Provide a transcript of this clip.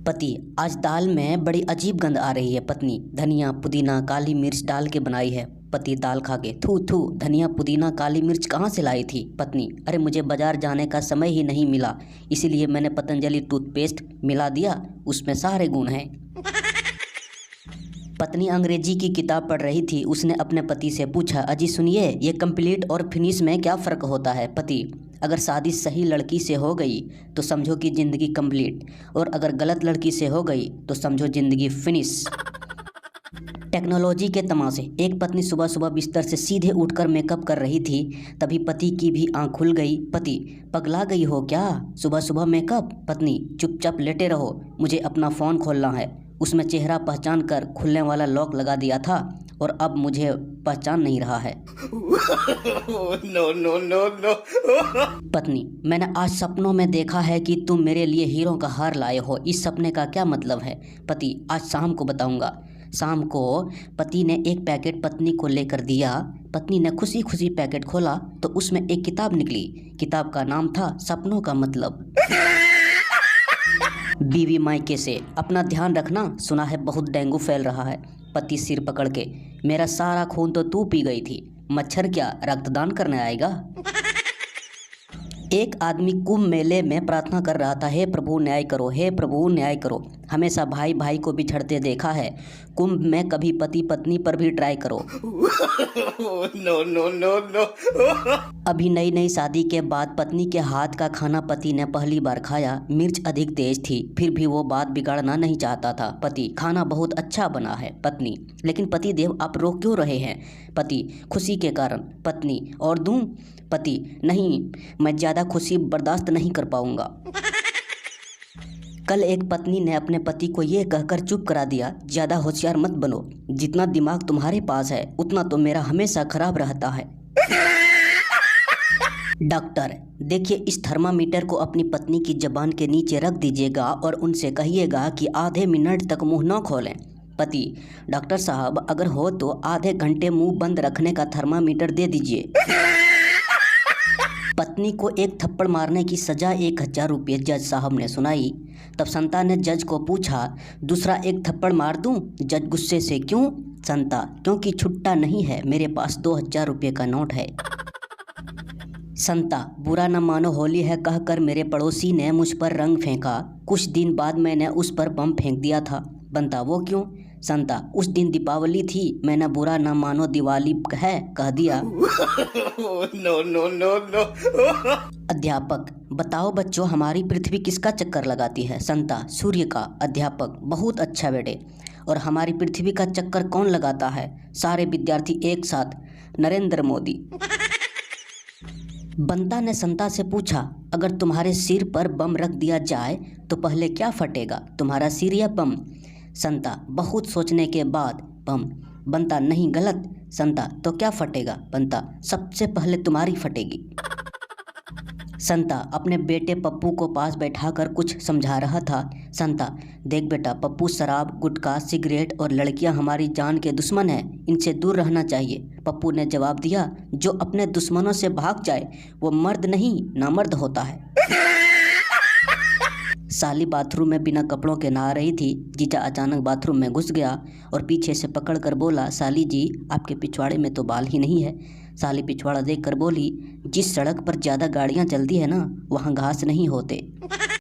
पति, आज दाल में बड़ी अजीब गंध आ रही है। पत्नी, धनिया पुदीना काली मिर्च डाल के बनाई है। पति दाल खा के, थू थू, धनिया पुदीना काली मिर्च कहाँ से लाई थी। पत्नी, अरे मुझे बाजार जाने का समय ही नहीं मिला, इसीलिए मैंने पतंजलि टूथपेस्ट मिला दिया, उसमें सारे गुण हैं। पत्नी अंग्रेजी की किताब पढ़ रही थी। उसने अपने पति से पूछा, अजी सुनिए, ये कंप्लीट और फिनिश में क्या फ़र्क होता है। पति, अगर शादी सही लड़की से हो गई तो समझो कि ज़िंदगी कंप्लीट, और अगर गलत लड़की से हो गई तो समझो ज़िंदगी फिनिश। टेक्नोलॉजी के तमाशे। एक पत्नी सुबह सुबह बिस्तर से सीधे उठकर मेकअप कर रही थी, तभी पति की भी आंख खुल गई। पति, पगला गई हो क्या, सुबह सुबह मेकअप। पत्नी, चुपचाप लेटे रहो, मुझे अपना फ़ोन खोलना है, उसमें चेहरा पहचान कर खुलने वाला लॉक लगा दिया था और अब मुझे पहचान नहीं रहा है। No no no no. पत्नी, मैंने आज सपनों में देखा है कि तुम मेरे लिए हीरों का हार लाए हो, इस सपने का क्या मतलब है। पति, आज शाम को बताऊंगा। शाम को पति ने एक पैकेट पत्नी को लेकर दिया। पत्नी ने खुशी खुशी पैकेट खोला तो उसमें एक किताब निकली। किताब का नाम था सपनों का मतलब। बीवी मायके से, अपना ध्यान रखना, सुना है बहुत डेंगू फैल रहा है। पति सिर पकड़ के, मेरा सारा खून तो तू पी गई थी, मच्छर क्या रक्तदान करने आएगा। एक आदमी कुंभ मेले में प्रार्थना कर रहा था, हे प्रभु न्याय करो, हे प्रभु न्याय करो, हमेशा भाई भाई को बिछड़ते देखा है, कुंभ में कभी पति पत्नी पर भी ट्राई करो। No no no no. अभी नई नई शादी के बाद पत्नी के हाथ का खाना पति ने पहली बार खाया। मिर्च अधिक तेज थी, फिर भी वो बात बिगाड़ना नहीं चाहता था। पति, खाना बहुत अच्छा बना है। पत्नी, लेकिन पति देव आप रो क्यों रहे हैं। पति, खुशी के कारण। पत्नी, और दूं। पति, नहीं, मैं ज़्यादा खुशी बर्दाश्त नहीं कर पाऊंगा। कल एक पत्नी ने अपने पति को ये कहकर चुप करा दिया, ज़्यादा होशियार मत बनो, जितना दिमाग तुम्हारे पास है उतना तो मेरा हमेशा खराब रहता है। डॉक्टर, देखिए इस थर्मामीटर को अपनी पत्नी की जबान के नीचे रख दीजिएगा और उनसे कहिएगा कि आधे मिनट तक मुंह न खोलें। पति, डॉक्टर साहब अगर हो तो आधे घंटे मुंह बंद रखने का थर्मामीटर दे दीजिए। पत्नी को एक थप्पड़ मारने की सजा 1000 रुपये जज साहब ने सुनाई। तब संता ने जज को पूछा, दूसरा एक थप्पड़ मार दूं। जज गुस्से से, क्यों। संता, क्योंकि छुट्टा नहीं है, मेरे पास 2000 रुपये का नोट है। संता, बुरा न मानो होली है कहकर मेरे पड़ोसी ने मुझ पर रंग फेंका, कुछ दिन बाद मैंने उस पर बम फेंक दिया था। बनता, वो क्यों। संता, उस दिन दीपावली थी, मैंने बुरा न मानो दिवाली है कह दिया। No no no no. अध्यापक, बताओ बच्चों हमारी पृथ्वी किसका चक्कर लगाती है। संता, सूर्य का। अध्यापक, बहुत अच्छा बेटे, और हमारी पृथ्वी का चक्कर कौन लगाता है। सारे विद्यार्थी एक साथ, नरेंद्र मोदी। बंता ने संता से पूछा, अगर तुम्हारे सिर पर बम रख दिया जाए तो पहले क्या फटेगा, तुम्हारा सिर या बम। संता, बहुत सोचने के बाद बम। बंता, नहीं, गलत। संता, तो क्या फटेगा। बंता, सबसे पहले तुम्हारी फटेगी। संता अपने बेटे पप्पू को पास बैठाकर कुछ समझा रहा था। संता, देख बेटा, पप्पू शराब गुटखा सिगरेट और लड़कियां हमारी जान के दुश्मन हैं, इनसे दूर रहना चाहिए। पप्पू ने जवाब दिया, जो अपने दुश्मनों से भाग जाए वो मर्द नहीं नामर्द होता है। साली बाथरूम में बिना कपड़ों के नहा रही थी। जीजा अचानक बाथरूम में घुस गया और पीछे से पकड़कर बोला, साली जी आपके पिछवाड़े में तो बाल ही नहीं है। साली पिछवाड़ा देखकर बोली, जिस सड़क पर ज़्यादा गाड़ियाँ चलती है ना, वहाँ घास नहीं होते।